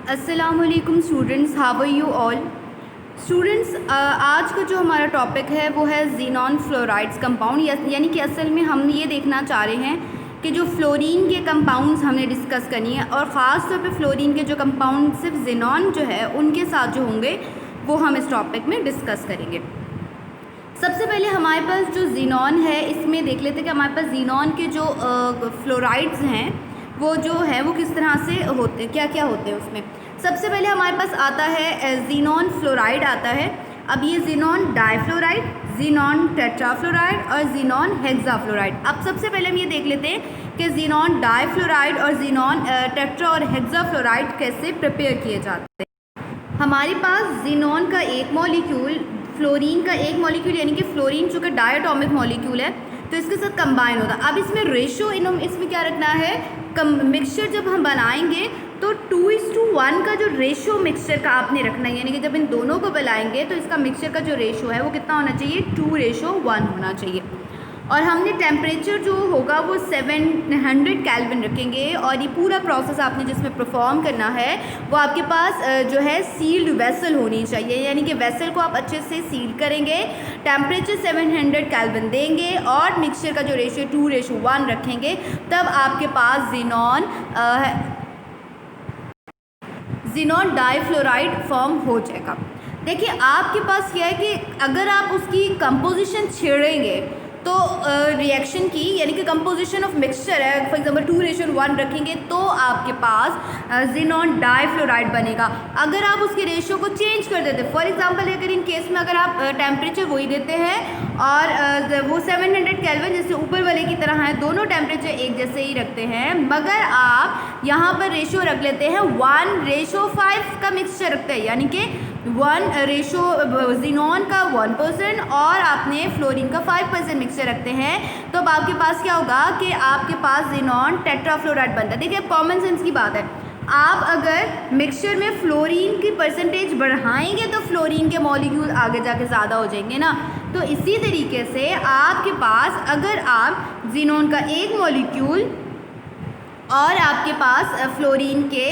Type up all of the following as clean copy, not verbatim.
अस्सलामुअलैकुम students, how are you all students. आज का जो हमारा टॉपिक है वो है ज़ीनॉन फ्लोराइड्स कंपाउंड, यानी कि असल में हम ये देखना चाह रहे हैं कि जो फ्लोरीन के कंपाउंड्स हमने डिस्कस करनी है और ख़ास तौर पे फ्लोरीन के जो कंपाउंड सिर्फ ज़ीनॉन जो है उनके साथ जो होंगे वो हम इस टॉपिक में डिस्कस करेंगे। सबसे पहले हमारे पास जो ज़ीनॉन है इसमें देख लेते हैं कि हमारे पास ज़ीनॉन के जो फ्लोराइड्स हैं वो जो है वो किस तरह से होते हैं, क्या क्या होते हैं उसमें। सबसे पहले हमारे पास आता है ज़ीनॉन फ्लोराइड आता है। अब ये ज़ीनॉन डाइफ्लोराइड, ज़ीनॉन टेट्राफ्लोराइड और ज़ीनॉन हेक्साफ्लोराइड। अब सबसे पहले हम ये देख लेते हैं कि ज़ीनॉन डाइफ्लोराइड और ज़ीनॉन टेट्रा और हेक्साफ्लोराइड कैसे प्रिपेयर किए जाते हैं। हमारे पास ज़ीनॉन का एक मॉलिक्यूल, फ्लोरीन का एक मॉलिक्यूल, यानी कि फ्लोरीन चूँकि डायटोमिक मॉलिक्यूल है तो इसके साथ कंबाइन होता है। अब इसमें रेशो इसमें क्या रखना है, मिक्सचर जब हम बनाएंगे तो 2:1 का जो रेशो मिक्सचर का आपने रखना है, यानी कि जब इन दोनों को बनाएंगे तो इसका मिक्सचर का जो रेशो है वो कितना होना चाहिए, 2:1 होना चाहिए। और हमने टेम्परेचर जो होगा वो 700 केल्विन रखेंगे। और ये पूरा प्रोसेस आपने जिसमें परफॉर्म करना है वो आपके पास जो है सील्ड वेसल होनी चाहिए, यानी कि वेसल को आप अच्छे से सील करेंगे, टेम्परेचर 700 केल्विन देंगे और मिक्सचर का जो रेशियो 2:1 रखेंगे, तब आपके पास ज़ीनॉन डाइफ्लोराइड फॉर्म हो जाएगा। देखिए आपके पास क्या है कि अगर आप उसकी कंपोजिशन छेड़ेंगे तो रिएक्शन की, यानी कि कंपोजिशन ऑफ मिक्सचर है, फॉर एग्जांपल 2:1 रखेंगे तो आपके पास ज़ीनॉन डाइफ्लोराइड बनेगा। अगर आप उसके रेशियो को चेंज कर देते, फॉर एग्जांपल अगर इन केस में अगर आप टेम्परेचर वही देते हैं और वो 700 केल्विन जैसे ऊपर वाले की तरह है, दोनों टेम्परेचर एक जैसे ही रखते हैं, मगर आप यहाँ पर रेशियो रख लेते हैं 1:5 का मिक्सचर रखते हैं, यानी कि 1 ज़ीनॉन का 1% और आपने फ्लोरीन का 5% मिक्सचर रखते हैं, तो अब आपके पास क्या होगा कि आपके पास ज़ीनॉन टेट्राफ्लोराइड बनता है। देखिए अब कॉमन सेंस की बात है, आप अगर मिक्सचर में फ्लोरीन की परसेंटेज बढ़ाएंगे तो फ्लोरीन के मॉलिक्यूल आगे जाके ज़्यादा हो जाएंगे ना। तो इसी तरीके से आपके पास अगर आप ज़ीनॉन का एक मॉलिक्यूल और आपके पास फ्लोरीन के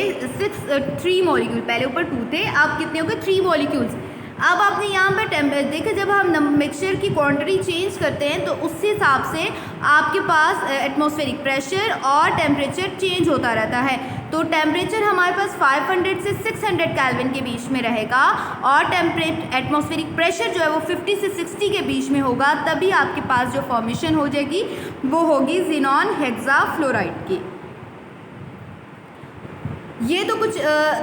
3 मॉलिक्यूल, पहले ऊपर 2 थे, आप कितने हो गए 3 मॉलिक्यूल्स। अब आपने यहाँ पर देखा जब हम मिक्सचर की क्वांटिटी चेंज करते हैं तो उस हिसाब से आपके पास एटमॉस्फेरिक प्रेशर और टेम्परेचर चेंज होता रहता है। तो टेम्परेचर हमारे पास 500 से 600 केल्विन के बीच में रहेगा और एटमॉस्फेरिक प्रेशर जो है वो 50 से 60 के बीच में होगा, तभी आपके पास जो फॉर्मेशन हो जाएगी वो होगी ज़ीनॉन हेक्साफ्लोराइड की। ये तो कुछ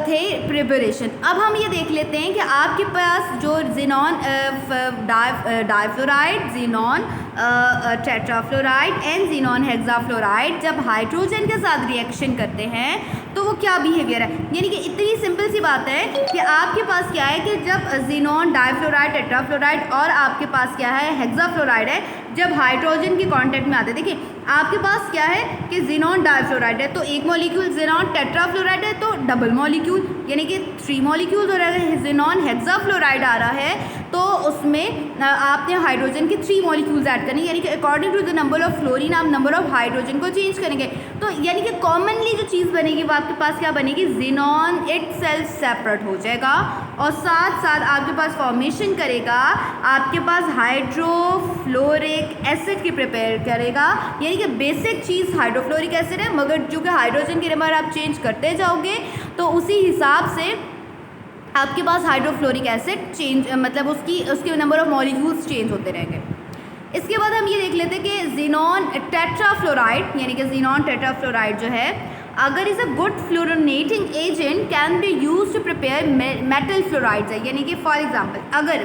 थे प्रिपरेशन। अब हम ये देख लेते हैं कि आपके पास जो xenon difluoride, xenon tetrafluoride and xenon hexafluoride जब हाइड्रोजन के साथ रिएक्शन करते हैं तो वो क्या बिहेवियर है, यानी कि इतनी सिंपल सी बात है कि आपके पास क्या है कि जब ज़ीनॉन डाइफ्लोराइड, टेट्राफ्लोराइड और आपके पास क्या है हेक्साफ्लोराइड है, जब हाइड्रोजन के कांटेक्ट में आते हैं, देखिए आपके पास क्या है कि ज़ीनॉन डाइफ्लोराइड है तो एक मॉलिक्यूल, ज़ीनॉन टेट्राफ्लोराइड है तो डबल मॉलिक्यूल, यानी कि 3 मॉलिक्यूल्स, और अगर ज़ीनॉन हेक्साफ्लोराइड आ रहा है तो उसमें आपने हाइड्रोजन के 3 मॉलिक्यूल्स ऐड करने, यानी कि according to the number of fluorine आप नंबर ऑफ हाइड्रोजन को चेंज करेंगे। तो यानी कि कॉमनली जो चीज़ बनेगी वो आपके पास क्या बनेगी, ज़ीनॉन इटसेल्फ सेपरेट हो जाएगा और साथ साथ आपके पास फॉर्मेशन करेगा, आपके पास हाइड्रोफ्लोरिक एसिड की प्रिपेयर करेगा, यानी कि बेसिक चीज़ हाइड्रोफ्लोरिक एसिड है, मगर जो कि हाइड्रोजन के नंबर आप चेंज करते जाओगे तो उसी हिसाब से आपके पास हाइड्रोफ्लोरिक एसिड चेंज, मतलब उसके नंबर ऑफ मॉलिक्यूल्स चेंज होते रहेंगे। इसके बाद हम ये देख लेते हैं कि ज़ीनॉन टेट्राफ्लोराइड, यानी कि ज़ीनॉन टेट्राफ्लोराइड जो है अगर is a good fluorinating agent can be use to prepare metal fluorides है, यानी कि फॉर एग्जांपल अगर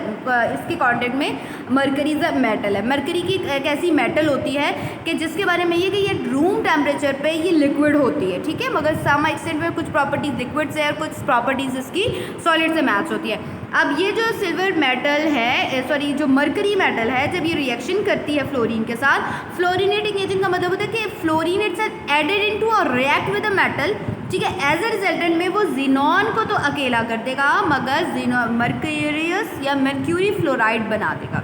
इसके कॉन्टेक्ट में मरकरी इज़ अ मेटल है, मरकरी की एक ऐसी मेटल होती है कि जिसके बारे में ये कि ये रूम टेम्परेचर पे ये लिक्विड होती है, ठीक है, मगर सम एक्सटेंट में कुछ प्रॉपर्टीज़ लिक्विड से और कुछ प्रॉपर्टीज़ इसकी सॉलिड से मैच होती है। अब ये जो सिल्वर मेटल है, सॉरी जो मरकरी मेटल है, जब ये रिएक्शन करती है फ्लोरीन के साथ, फ्लोरिनेटिंग एजेंट का मतलब होता है कि फ्लोरीन इट्सेल्फ एडेड इनटू और रिएक्ट विद अ मेटल, ठीक है, एज अ रिजल्टेंट में वो ज़ीनॉन को तो अकेला कर देगा मगर मर्क्यूरियस या मर्क्यूरी फ्लोराइड बना देगा।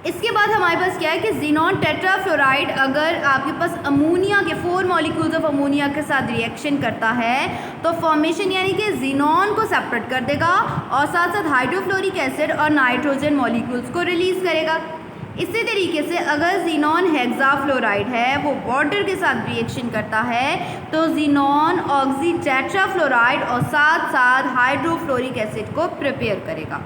इसके बाद हमारे पास क्या है कि ज़ीनॉन टेट्राफ्लोराइड अगर आपके पास अमोनिया के 4 मॉलिक्यूल्स ऑफ अमोनिया के साथ रिएक्शन करता है तो फॉर्मेशन यानी कि ज़ीनॉन को सेपरेट कर देगा और साथ साथ हाइड्रोफ्लोरिक एसिड और नाइट्रोजन मॉलिक्यूल्स को रिलीज़ करेगा। इसी तरीके से अगर ज़ीनॉन हेक्साफ्लोराइड है वो वाटर के साथ रिएक्शन करता है तो ज़ीनॉन ऑक्सी टेट्राफ्लोराइड और साथ साथ हाइड्रोफ्लोरिक एसिड को प्रिपेयर करेगा।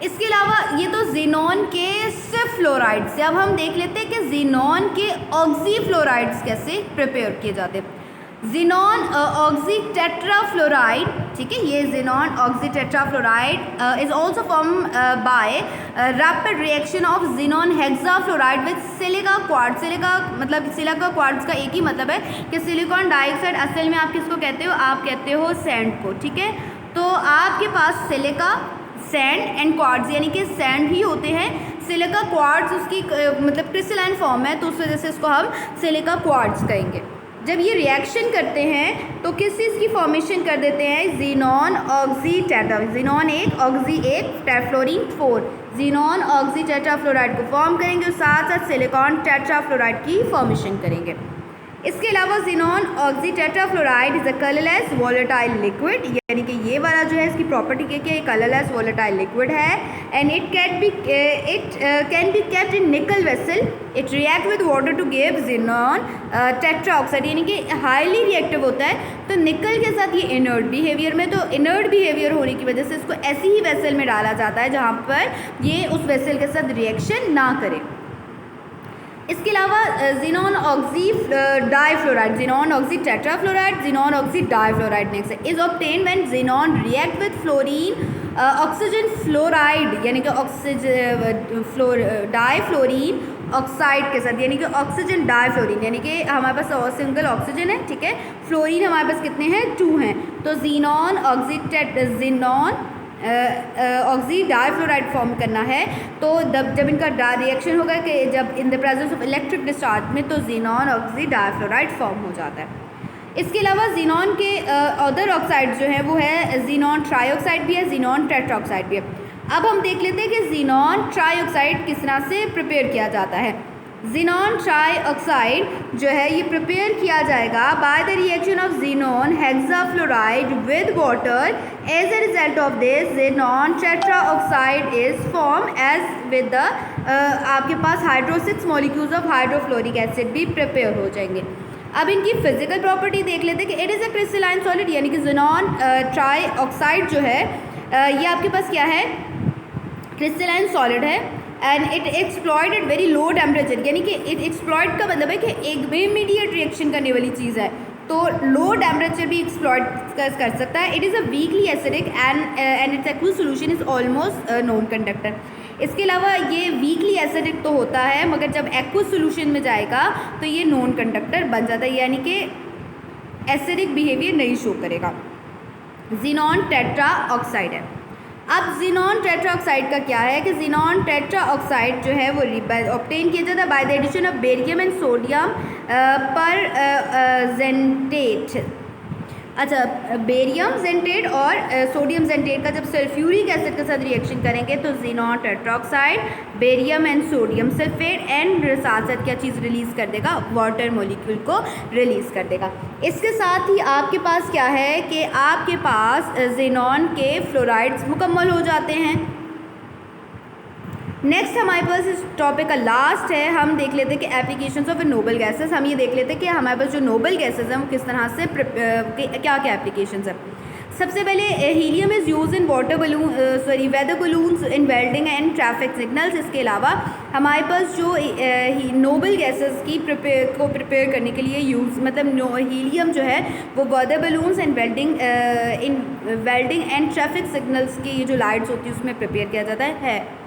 इसके अलावा ये तो ज़ीनॉन के सिर्फ फ्लोराइड्स से। अब हम देख लेते हैं कि ज़ीनॉन के ऑक्सी फ्लोराइड्स कैसे प्रिपेयर किए जाते हैं। ज़ीनॉन ऑक्सी टेट्राफ्लोराइड, ठीक है, ये xenon oxy tetrafluoride is also form by rapid reaction of xenon hexafluoride with silica quartz. Silica मतलब सिलिका क्वार्ट्ज का एक ही मतलब है कि सिलिकॉन डाइऑक्साइड असल में आप किसको कहते हो, आप कहते हो सैंड को, ठीक है। तो आपके पास सिलिका, सैंड एंड क्वार्ट्ज यानी कि सैंड ही होते हैं। सिलिका क्वार्ट्ज उसकी मतलब क्रिस्टलाइन फॉर्म है तो उस वजह से इसको हम सिलिका क्वार्ट्ज कहेंगे। जब ये रिएक्शन करते हैं तो किस चीज़ की फॉर्मेशन कर देते हैं, ज़ीनॉन ऑक्सी टेट्रा, ज़ीनॉन एक ऑक्सी एक टेट्राफ्लोरीन 4, ज़ीनॉन ऑक्सी टेट्राफ्लोराइड को फॉर्म करेंगे और साथ साथ सिलिकॉन टेट्राफ्लोराइड की फॉर्मेशन करेंगे। इसके अलावा xenon oxy tetrafluoride is a colourless volatile liquid, यानी कि ये वाला जो है इसकी प्रॉपर्टी क्या है, कलरलेस वॉलेटाइल लिक्विड है and it can be kept in nickel vessel. It react with water to give xenon tetraoxide, यानी कि हाईली रिएक्टिव होता है। तो निकल के साथ ये इनर्ट बिहेवियर में, तो इनर्ट बिहेवियर होने की वजह से इसको ऐसी ही वेसल में डाला जाता है जहाँ पर ये उस वेसल के साथ रिएक्शन ना करे। इसके अलावा xenon oxy difluoride, xenon oxy tetrafluoride, xenon oxy difluoride next is obtain when xenon react with fluorine oxygen fluoride, यानी कि डाइफ्लोरीन ऑक्साइड के साथ, यानी कि ऑक्सीजन डाइफ्लोरीन, यानी कि हमारे पास सिंगल ऑक्सीजन है, ठीक है, फ्लोरीन हमारे पास कितने हैं, 2 हैं। तो ज़ीनॉन ऑक्सी डाइफ्लोराइड फॉर्म करना है तो जब इनका रिएक्शन होगा कि जब in the presence of electric discharge में तो ज़ीनॉन ऑक्सी डाइफ्लोराइड फॉर्म हो जाता है। इसके अलावा ज़ीनॉन के अदर ऑक्साइड जो है वो है ज़ीनॉन ट्राईऑक्साइड भी है, ज़ीनॉन टेट्राऑक्साइड भी है। अब हम देख लेते हैं कि ज़ीनॉन ट्राईऑक्साइड किस तरह से प्रिपेयर किया जाता है। ज़ीनॉन ट्राईऑक्साइड जो है ये प्रिपेयर किया जाएगा by the reaction of xenon hexafluoride with water. As a result of this xenon tetroxide is form as with the आपके पास हाइड्रोसिक्स मॉलिक्यूल्स ऑफ हाइड्रोफ्लोरिक एसिड भी प्रिपेयर हो जाएंगे। अब इनकी फिजिकल प्रॉपर्टी देख लेते हैं कि it is a crystalline solid, यानी कि ज़ीनॉन ट्राईऑक्साइड जो है ये आपके पास क्या है, क्रिस्टलाइन सॉलिड है and it explodes at very low temperature, यानी कि इट एक्सप्लॉयड का मतलब है कि एक इमीडिएट रिएक्शन करने वाली चीज़ है तो लो टेम्परेचर भी एक्सप्लॉयड कर सकता है। It is a weakly acidic and it's aqueous solution is almost non conductor. इसके अलावा ये वीकली एसिडिक तो होता है मगर जब एक्वस सोल्यूशन में जाएगा तो ये नॉन कंडक्टर बन जाता है, यानी कि एसिडिक बिहेवियर नहीं शो करेगा। ज़ीनॉन टेट्राऑक्साइड है। अब ज़ीनॉन टेट्राऑक्साइड का क्या है कि ज़ीनॉन टेट्राऑक्साइड जो है वो ऑब्टेन किया जाता है by the addition of barium and sodium perxenate. अच्छा, बेरियम जेंटेट और सोडियम जेंटेट का जब सल्फ्यूरिक एसिड के साथ रिएक्शन करेंगे तो xenon tetroxide barium and sodium sulphate and साथ साथ क्या चीज़ रिलीज़ कर देगा, वाटर मॉलिक्यूल को रिलीज़ कर देगा। इसके साथ ही आपके पास क्या है कि आपके पास ज़ीनॉन के फ्लोराइड्स मुकम्मल हो जाते हैं। नेक्स्ट हमारे पास इस टॉपिक का लास्ट है, हम देख लेते हैं कि एप्लीकेशंस ऑफ नोबल गैसेस। हम ये देख लेते हैं कि हमारे पास जो नोबल गैसेस हैं वो किस तरह से क्या क्या एप्लीकेशंस हैं। सबसे पहले helium is use in water balloon weather balloons in welding and traffic signals. इसके अलावा हमारे पास जो नोबल गैसेस की प्रिपेयर करने के लिए यूज़ मतलब हीलियम जो है वो weather balloons and welding and traffic signals की ये जो लाइट्स होती है उसमें प्रिपेयर किया जाता है।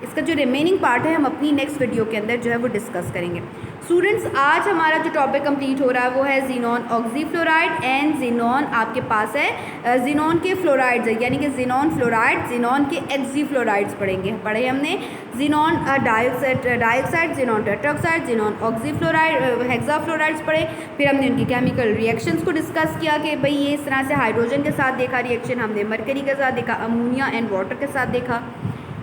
इसका जो रिमेनिंग पार्ट है हम अपनी नेक्स्ट वीडियो के अंदर जो है वो डिस्कस करेंगे। स्टूडेंट्स, आज हमारा जो टॉपिक कंप्लीट हो रहा है वो है ज़ीनॉन ऑक्सीफ्लोराइड एंड ज़ीनॉन आपके पास है ज़ीनॉन के फ्लोराइड्स, यानी कि ज़ीनॉन फ्लोराइड, ज़ीनॉन के एक्सीफ्लोराइड्स पढ़े हमने। Xenon dioxide, xenon tetraoxide, xenon oxyfluoride, hexafluorides पढ़े। फिर हमने उनकी केमिकल रिएक्शंस को डिस्कस किया कि भाई ये इस तरह से हाइड्रोजन के साथ देखा रिएक्शन, हमने मरकरी के साथ देखा, अमोनिया एंड वाटर के साथ देखा।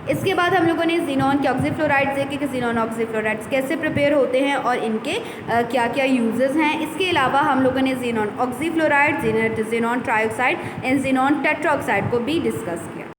इसके बाद हम लोगों ने ज़ीनॉन के ऑक्सीफ्लोराइड्स देखे कि ज़ीनॉन ऑक्सीफ्लोराइड्स कैसे प्रिपेयर होते हैं और इनके क्या क्या यूजेस हैं। इसके अलावा हम लोगों ने xenon oxyfluoride, xenon trioxide and xenon tetraoxide को भी डिस्कस किया।